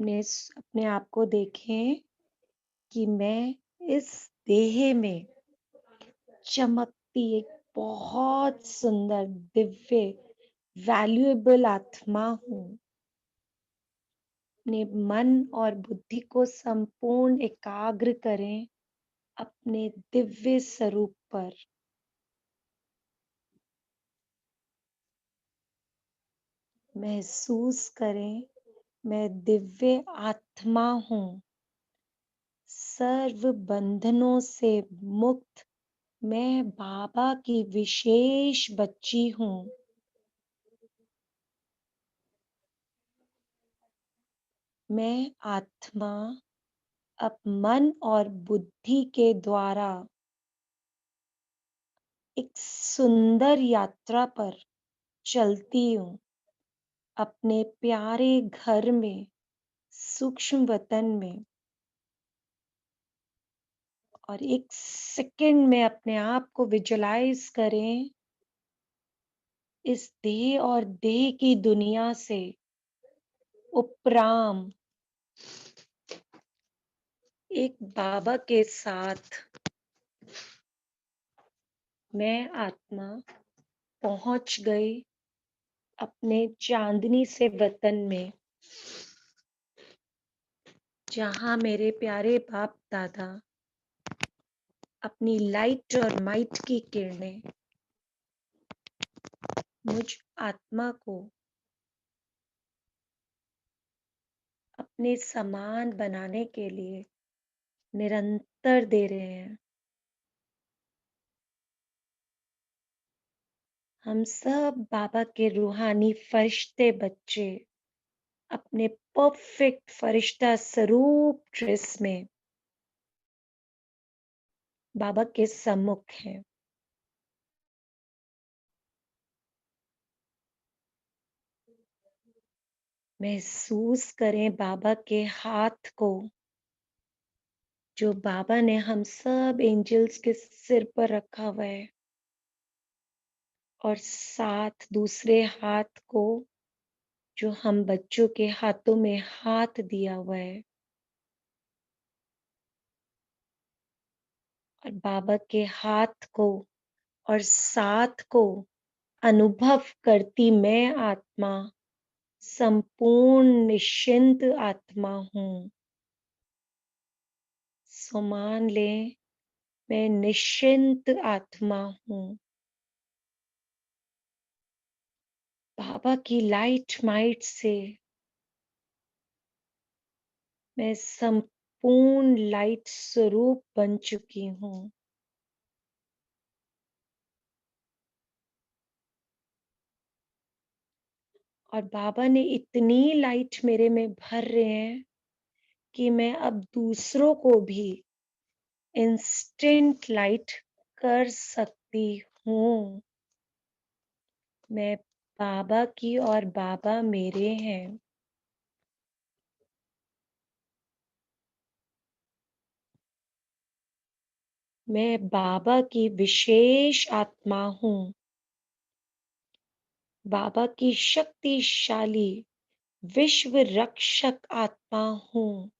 अपने आप को देखें कि मैं इस देह में चमकती एक बहुत सुंदर दिव्य वैल्यूएबल आत्मा हूँ। अपने मन और बुद्धि को संपूर्ण एकाग्र करें अपने दिव्य स्वरूप पर। महसूस करें मैं दिव्य आत्मा हूँ। सर्व बंधनों से मुक्त मैं बाबा की विशेष बच्ची हूँ। मैं आत्मा अब मन और बुद्धि के द्वारा एक सुंदर यात्रा पर चलती हूँ। अपने प्यारे घर में, सूक्ष्म वतन में, और एक सेकंड में अपने आप को विजुलाइज करें इस देह और देह की दुनिया से उपराम एक बाबा के साथ मैं आत्मा पहुंच गई अपने चांदनी से वतन में, जहां मेरे प्यारे बाप दादा अपनी लाइट और माइट की किरणें मुझ आत्मा को अपने समान बनाने के लिए निरंतर दे रहे हैं। हम सब बाबा के रूहानी फरिश्ते बच्चे अपने परफेक्ट फरिश्ता स्वरूप ड्रेस में बाबा के सम्मुख हैं। महसूस करें बाबा के हाथ को, जो बाबा ने हम सब एंजल्स के सिर पर रखा हुआ है, और साथ दूसरे हाथ को जो हम बच्चों के हाथों में हाथ दिया हुआ है, और बाबा के हाथ को और साथ को अनुभव करती मैं आत्मा संपूर्ण निश्चिंत आत्मा हूँ। सो मान लें मैं निश्चिंत आत्मा हूँ। बाबा की लाइट माइट से मैं संपूर्ण लाइट स्वरूप बन चुकी हूँ। और बाबा ने इतनी लाइट मेरे में भर रहे हैं कि मैं अब दूसरों को भी इंस्टेंट लाइट कर सकती हूँ। मैं बाबा की और बाबा मेरे हैं। मैं बाबा की विशेष आत्मा हूँ। बाबा की शक्तिशाली विश्व रक्षक आत्मा हूँ।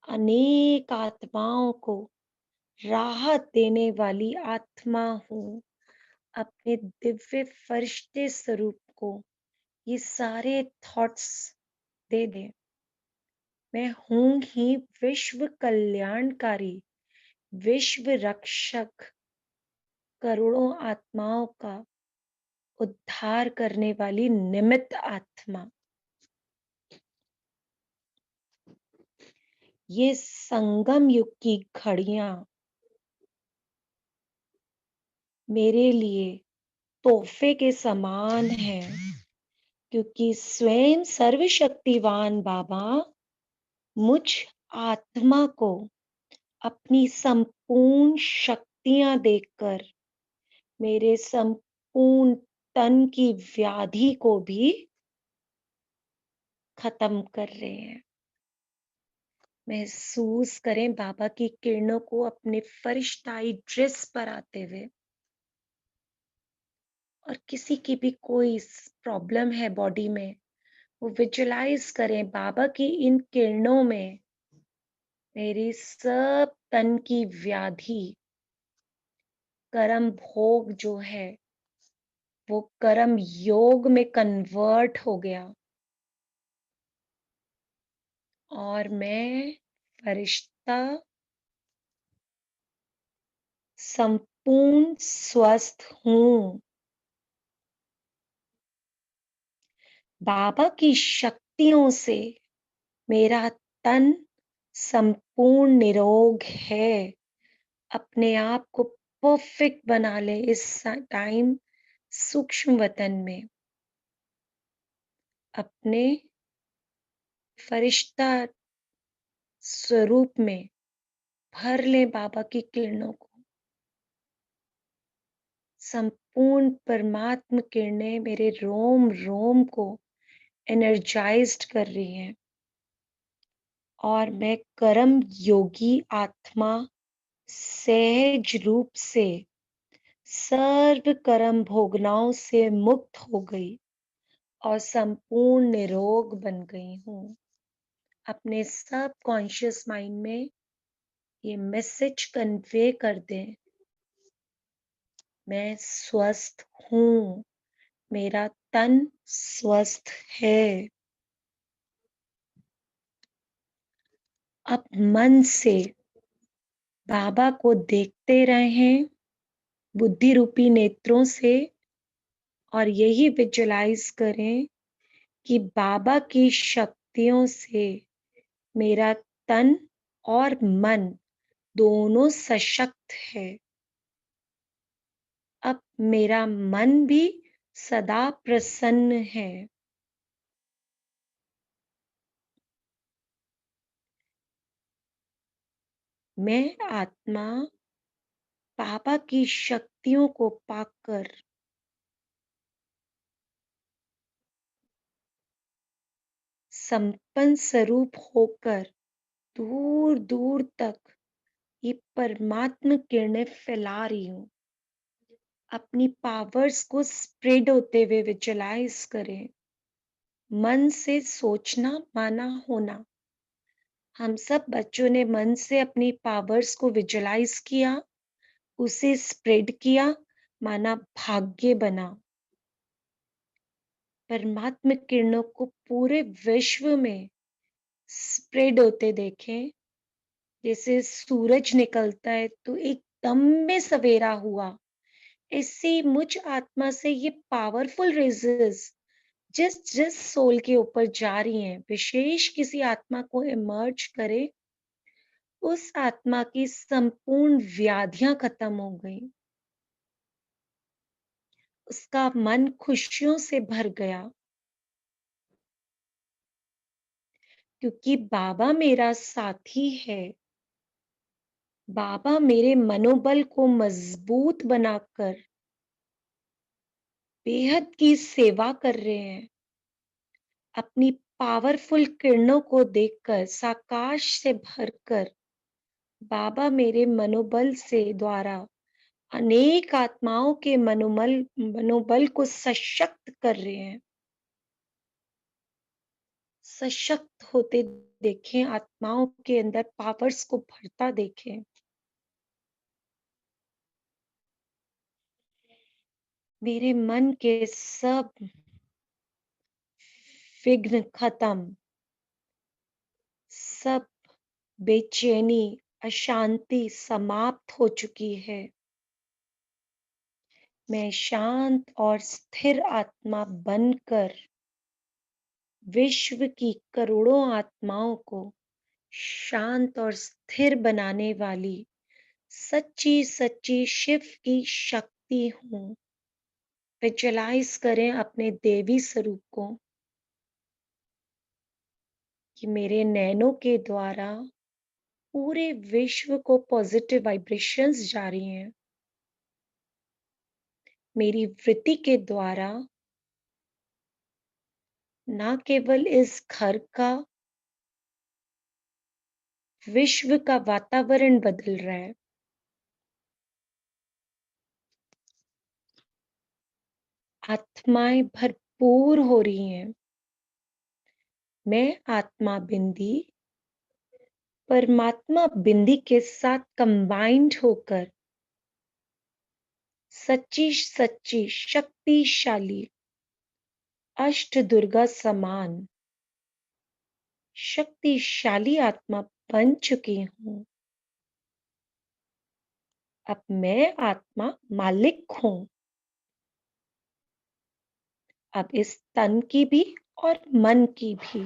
अनेक आत्माओं को राहत देने वाली आत्मा हूँ। अपने दिव्य फरिश्ते स्वरूप को ये सारे थॉट्स दे दें। मैं हूँ ही विश्व कल्याणकारी, विश्व रक्षक, करोड़ों आत्माओं का उद्धार करने वाली निमित्त आत्मा। ये संगम युग की घड़ियां मेरे लिए तोहफे के समान हैं, क्योंकि स्वयं सर्वशक्तिवान बाबा मुझ आत्मा को अपनी संपूर्ण शक्तियां देकर मेरे संपूर्ण तन की व्याधि को भी खत्म कर रहे हैं। महसूस करें बाबा की किरणों को अपने फरिश्ताई ड्रेस पर आते हुए। और किसी की भी कोई प्रॉब्लम है बॉडी में, वो विजुलाइज करें बाबा की इन किरणों में मेरी सब तन की व्याधि, कर्म भोग जो है वो कर्म योग में कन्वर्ट हो गया और मैं फरिश्ता संपूर्ण स्वस्थ हूँ। बाबा की शक्तियों से मेरा तन संपूर्ण निरोग है। अपने आप को परफेक्ट बना ले इस टाइम सूक्ष्म वतन में। अपने फरिश्ता स्वरूप में भर ले बाबा की किरणों को। संपूर्ण परमात्म किरणें मेरे रोम रोम को एनर्जाइज्ड कर रही हैं और मैं कर्म योगी आत्मा सहज रूप से सर्व कर्म भोगनाओं से मुक्त हो गई और संपूर्ण निरोग बन गई हूँ। अपने सब कॉन्शियस माइंड में ये मैसेज कन्वे कर दें, मैं स्वस्थ हूँ, मेरा तन स्वस्थ है। अब मन से बाबा को देखते रहें बुद्धि रूपी नेत्रों से और यही विजुलाइज करें कि बाबा की शक्तियों से मेरा तन और मन दोनों सशक्त है। अब मेरा मन भी सदा प्रसन्न है। मैं आत्मा बाबा की शक्तियों को पाकर संपन्न स्वरूप होकर दूर दूर तक ये परमात्म किरणें फैला रही हूँ। अपनी पावर्स को स्प्रेड होते हुए विजुलाइज करें। मन से सोचना माना होना। हम सब बच्चों ने मन से अपनी पावर्स को विजुलाइज किया, उसे स्प्रेड किया, माना भाग्य बना। परमात्म किरणों को पूरे विश्व में स्प्रेड होते देखें। जैसे सूरज निकलता है तो एकदम में सवेरा हुआ, ऐसे मुझ आत्मा से ये पावरफुल रेजेस जिस जिस सोल के ऊपर जा रही हैं, विशेष किसी आत्मा को इमर्ज करे, उस आत्मा की संपूर्ण व्याधियां खत्म हो गई। उसका मन खुशियों से भर गया क्योंकि बाबा मेरा साथी है। बाबा मेरे मनोबल को मजबूत बनाकर बेहद की सेवा कर रहे हैं। अपनी पावरफुल किरणों को देखकर साकाश से भरकर बाबा मेरे मनोबल से द्वारा अनेक आत्माओं के मनोबल को सशक्त कर रहे हैं। सशक्त होते देखें, आत्माओं के अंदर पावर्स को भरता देखें। मेरे मन के सब विघ्न खत्म, सब बेचैनी अशांति समाप्त हो चुकी है। मैं शांत और स्थिर आत्मा बनकर विश्व की करोड़ों आत्माओं को शांत और स्थिर बनाने वाली सच्ची सच्ची शिव की शक्ति हूँ। विजुलाइज करें अपने देवी स्वरूप को कि मेरे नैनों के द्वारा पूरे विश्व को पॉजिटिव वाइब्रेशंस जा रही हैं। मेरी वृत्ति के द्वारा न केवल इस घर का, विश्व का वातावरण बदल रहा है। आत्माएं भरपूर हो रही हैं। मैं आत्मा बिंदी परमात्मा बिंदी के साथ कंबाइंड होकर सच्ची सच्ची शक्तिशाली अष्ट दुर्गा समान शक्तिशाली आत्मा बन चुकी हूँ। अब मैं आत्मा मालिक हूँ। अब इस तन की भी और मन की भी।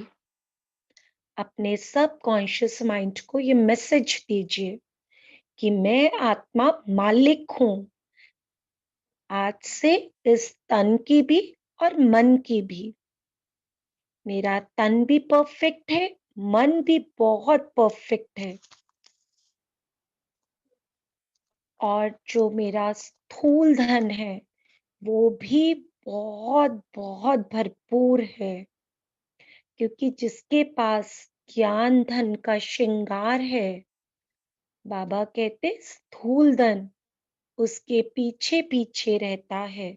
अपने सब कॉन्शियस माइंड को ये मैसेज दीजिए कि मैं आत्मा मालिक हूँ। आज से इस तन की भी और मन की भी। मेरा तन भी परफेक्ट है, मन भी बहुत परफेक्ट है। और जो मेरा स्थूल धन है वो भी बहुत बहुत भरपूर है, क्योंकि जिसके पास ज्ञान धन का श्रृंगार है, बाबा कहते स्थूल धन उसके पीछे पीछे रहता है।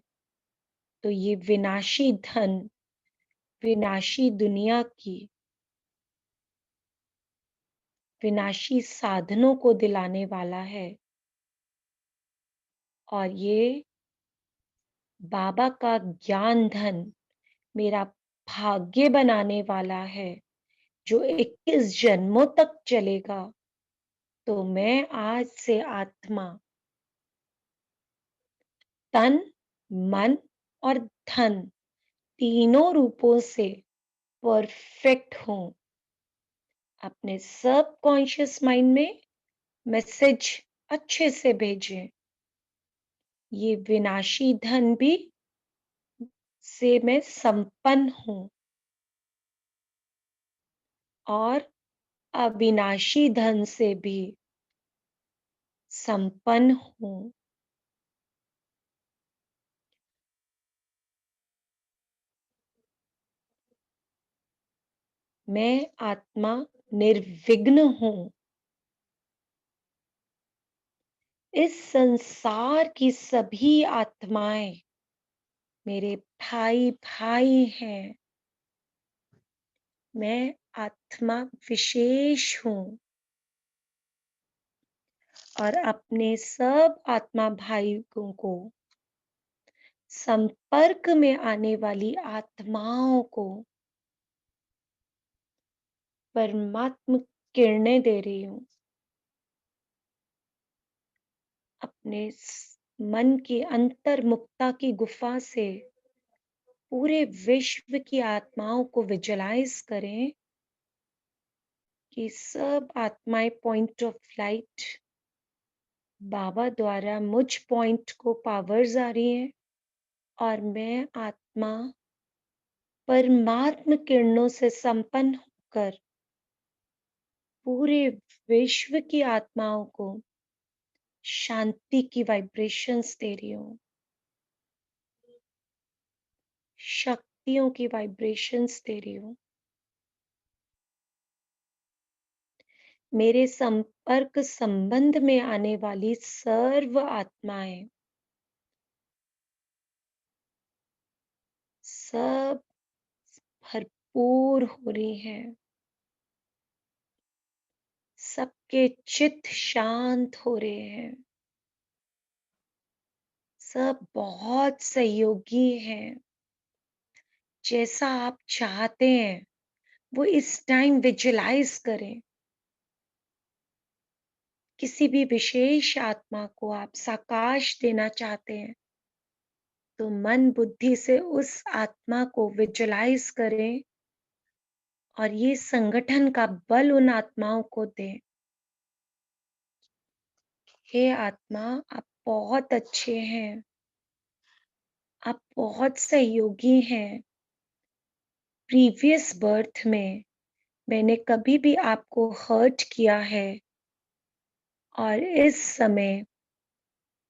तो ये विनाशी धन विनाशी दुनिया की विनाशी साधनों को दिलाने वाला है। और ये बाबा का ज्ञान धन मेरा भाग्य बनाने वाला है, जो 21 जन्मों तक चलेगा। तो मैं आज से आत्मा, तन, मन और धन तीनों रूपों से परफेक्ट हूँ। अपने सब कॉन्शियस माइंड में मैसेज अच्छे से भेजें। ये विनाशी धन भी से मैं संपन्न हूँ और अविनाशी धन से भी संपन्न हूँ। मैं आत्मा निर्विघ्न हूँ। इस संसार की सभी आत्माएं मेरे भाई भाई हैं। मैं आत्मा विशेष हूँ और अपने सब आत्मा भाइयों को, संपर्क में आने वाली आत्माओं को परमात्म किरणें दे रही हूँ। अपने मन की अंतर्मुखता की गुफा से पूरे विश्व की आत्माओं को विजुअलाइज करें कि सब आत्माएं पॉइंट ऑफ लाइट बाबा द्वारा मुझ पॉइंट को पावर्स आ रही हैं और मैं आत्मा परमात्म किरणों से संपन्न होकर पूरे विश्व की आत्माओं को शांति की वाइब्रेशंस दे रही हूँ, शक्तियों की वाइब्रेशंस दे रही हूँ। मेरे संपर्क संबंध में आने वाली सर्व आत्माएं सब भरपूर हो रही हैं। सबके चित्त शांत हो रहे हैं। सब बहुत सहयोगी हैं। जैसा आप चाहते हैं वो इस टाइम विजुअलाइज करें। किसी भी विशेष आत्मा को आप साकाश देना चाहते हैं तो मन बुद्धि से उस आत्मा को विजुअलाइज करें और ये संगठन का बल उन आत्माओं को दें। हे आत्मा, आप बहुत अच्छे हैं। आप बहुत सहयोगी हैं। प्रीवियस बर्थ में मैंने कभी भी आपको हर्ट किया है और इस समय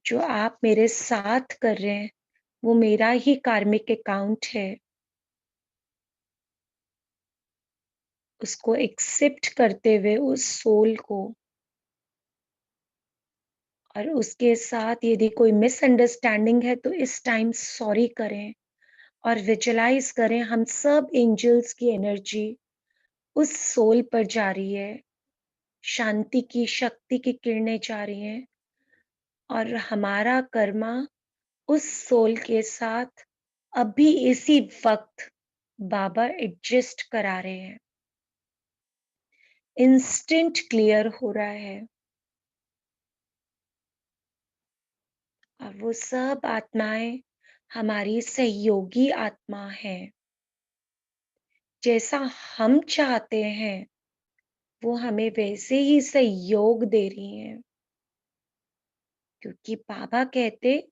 जो आप मेरे साथ कर रहे हैं वो मेरा ही कार्मिक अकाउंट है। उसको एक्सेप्ट करते हुए उस सोल को, और उसके साथ यदि कोई मिसअंडरस्टैंडिंग है तो इस टाइम सॉरी करें और विजुअलाइज करें हम सब एंजल्स की एनर्जी उस सोल पर जा रही है, शांति की, शक्ति की किरणें जा रही हैं और हमारा कर्मा उस सोल के साथ अभी इसी वक़्त बाबा एडजस्ट करा रहे हैं। इंस्टेंट क्लियर हो रहा है और वो सब आत्माएँ हमारी सहयोगी आत्मा हैं। जैसा हम चाहते हैं, वो हमें वैसे ही सहयोग दे रही हैं। क्योंकि बाबा कहते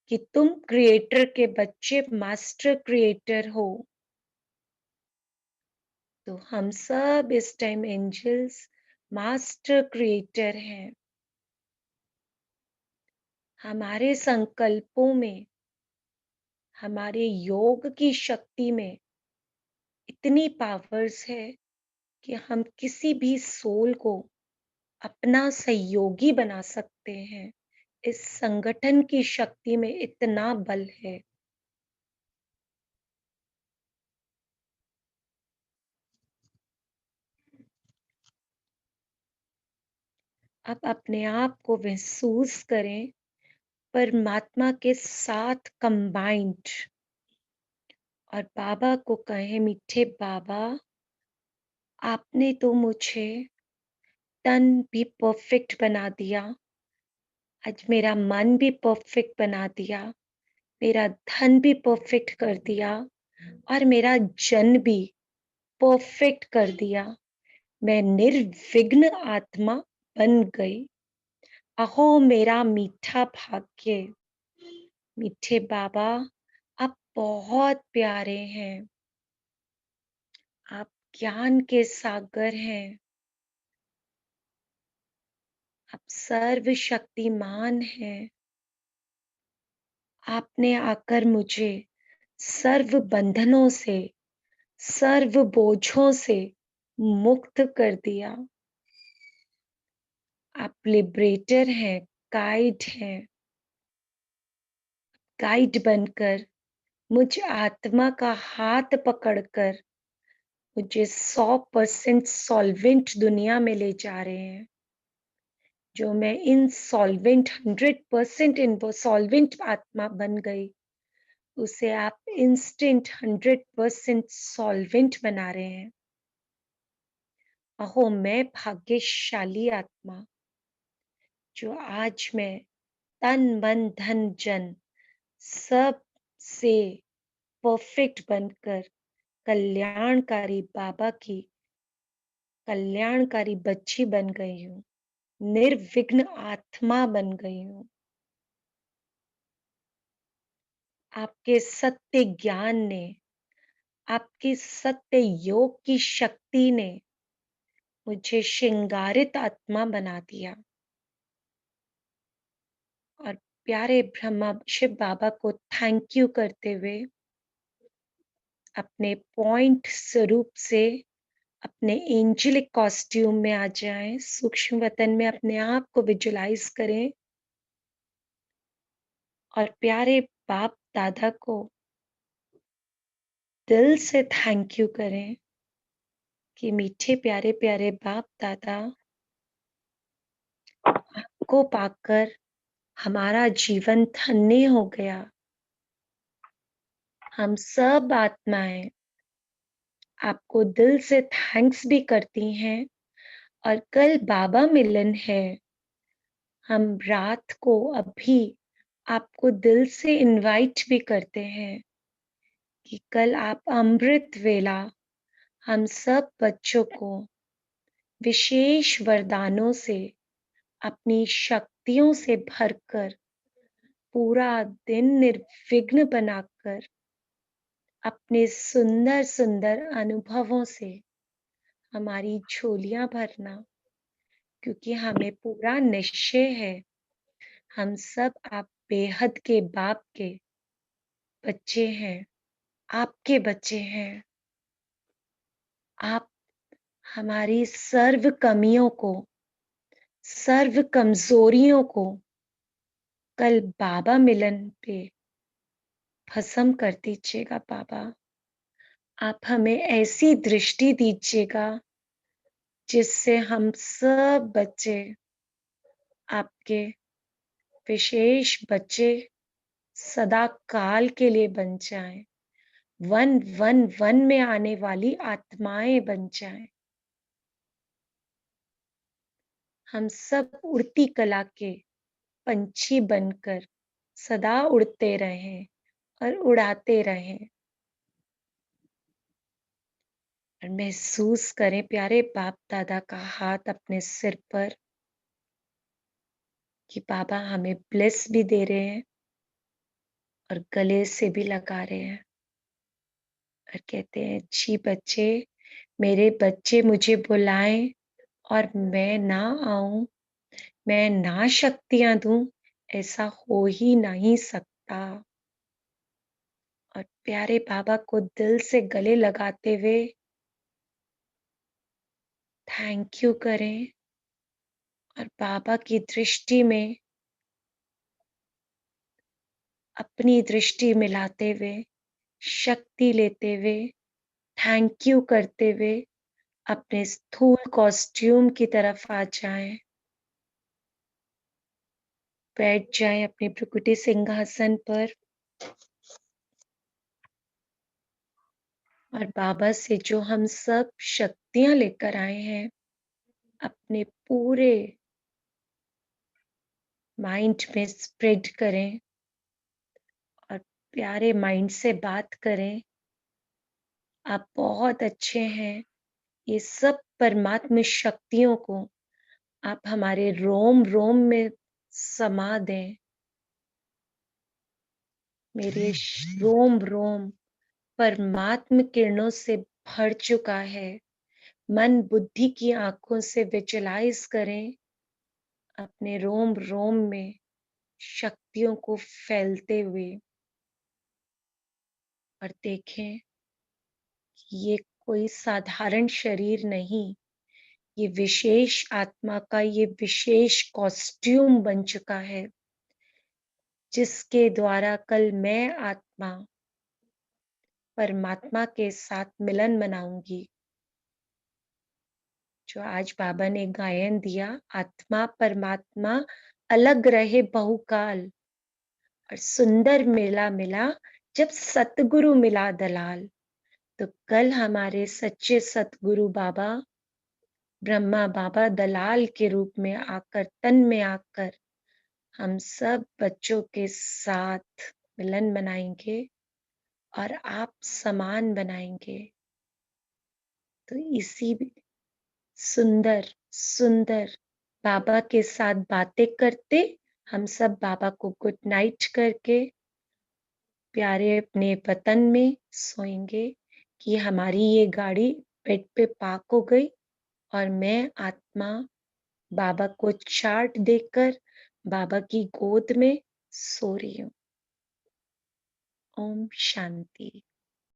कि तुम क्रिएटर के बच्चे मास्टर क्रिएटर हो। तो हम सब इस टाइम एंजल्स मास्टर क्रिएटर हैं। हमारे संकल्पों में, हमारे योग की शक्ति में इतनी पावर्स है कि हम किसी भी सोल को अपना सहयोगी बना सकते हैं। इस संगठन की शक्ति में इतना बल है। आप अपने आप को महसूस करें परमात्मा के साथ कंबाइंड और बाबा को कहें, मीठे बाबा, आपने तो मुझे तन भी परफेक्ट बना दिया, आज मेरा मन भी परफेक्ट बना दिया, मेरा धन भी परफेक्ट कर दिया और मेरा जन भी परफेक्ट कर दिया। मैं निर्विघ्न आत्मा बन गई। अहो मेरा मीठा भाग्य। मीठे बाबा, आप बहुत प्यारे हैं। आप ज्ञान के सागर हैं। आप सर्वशक्तिमान हैं। आपने आकर मुझे सर्व बंधनों से, सर्व बोझों से मुक्त कर दिया। आप लिबरेटर हैं, गाइड हैं। गाइड बनकर मुझ आत्मा का हाथ पकड़कर मुझे 100% सॉल्वेंट दुनिया में ले जा रहे हैं। जो मैं इनसॉल्वेंट 100% सॉल्वेंट आत्मा बन गई, उसे आप इंस्टेंट 100% सॉल्वेंट बना रहे हैं। अहो मैं भाग्यशाली आत्मा, जो आज मैं तन मन धन जन सब से परफेक्ट बनकर कल्याणकारी बाबा की कल्याणकारी बच्ची बन गई हूँ, निर्विघ्न आत्मा बन गई हूँ। आपके सत्य ज्ञान ने, आपके सत्य योग की शक्ति ने मुझे श्रृंगारित आत्मा बना दिया और प्यारे ब्रह्मा शिव बाबा को थैंक यू करते हुए अपने पॉइंट स्वरूप से अपने एंजेलिक कॉस्ट्यूम में आ जाएं। सूक्ष्म वतन में अपने आप को विजुलाइज करें और प्यारे बाप दादा को दिल से थैंक यू करें कि मीठे प्यारे प्यारे बाप दादा, आपको पाकर हमारा जीवन धन्य हो गया। हम सब आत्माएं आपको दिल से थैंक्स भी करती हैं और कल बाबा मिलन है। हम रात को अभी आपको दिल से इनवाइट भी करते हैं कि कल आप अमृत वेला हम सब बच्चों को विशेष वरदानों से, अपनी शक्तियों से भरकर पूरा दिन निर्विघ्न बनाकर अपने सुंदर सुंदर अनुभवों से हमारी झोलियां भरना। क्योंकि हमें पूरा निश्चय है, हम सब आप बेहद के बाप के बच्चे हैं, आपके बच्चे हैं। आप हमारी सर्व कमियों को, सर्व कमजोरियों को कल बाबा मिलन पे भस्म कर दीजिएगा बाबा। आप हमें ऐसी दृष्टि दीजिएगा जिससे हम सब बच्चे आपके विशेष बच्चे सदा काल के लिए बन जाएं, वन वन वन में आने वाली आत्माएं बन जाएं। हम सब उड़ती कला के पंछी बनकर सदा उड़ते रहें और उड़ाते रहें और महसूस करें प्यारे बाप दादा का हाथ अपने सिर पर कि बाबा हमें ब्लेस भी दे रहे हैं और गले से भी लगा रहे हैं और कहते हैं जी बच्चे, मेरे बच्चे मुझे बुलाएं और मैं ना आऊं, मैं ना शक्तियां दूं, ऐसा हो ही नहीं सकता। और प्यारे बाबा को दिल से गले लगाते हुए थैंक यू करें और बाबा की दृष्टि में अपनी दृष्टि मिलाते हुए शक्ति लेते हुए थैंक यू करते हुए अपने स्थूल कॉस्ट्यूम की तरफ आ जाएं, बैठ जाएं अपने भ्रुकुटी सिंहासन पर और बाबा से जो हम सब शक्तियां लेकर आए हैं अपने पूरे माइंड में स्प्रेड करें और प्यारे माइंड से बात करें। आप बहुत अच्छे हैं। ये सब परमात्म शक्तियों को आप हमारे रोम रोम में समा दें। मेरे रोम रोम परमात्म किरणों से भर चुका है। मन बुद्धि की आंखों से विजुलाइज करें अपने रोम रोम में शक्तियों को फैलते हुए और देखें कि ये कोई साधारण शरीर नहीं, ये विशेष आत्मा का ये विशेष कॉस्ट्यूम बन चुका है जिसके द्वारा कल मैं आत्मा परमात्मा के साथ मिलन मनाऊंगी। जो आज बाबा ने गायन दिया, आत्मा परमात्मा अलग रहे बहुकाल और सुंदर मेला मिला जब सतगुरु मिला दलाल। तो कल हमारे सच्चे सतगुरु बाबा ब्रह्मा बाबा दलाल के रूप में आकर तन में आकर हम सब बच्चों के साथ मिलन मनाएंगे और आप समान बनाएंगे। तो इसी सुंदर सुंदर बाबा के साथ बातें करते हम सब बाबा को गुड नाइट करके प्यारे अपने वतन में सोएंगे कि हमारी ये गाड़ी बेड पे पार्क हो गई और मैं आत्मा बाबा को चार्ट देकर बाबा की गोद में सो रही हूँ। ओम शांति।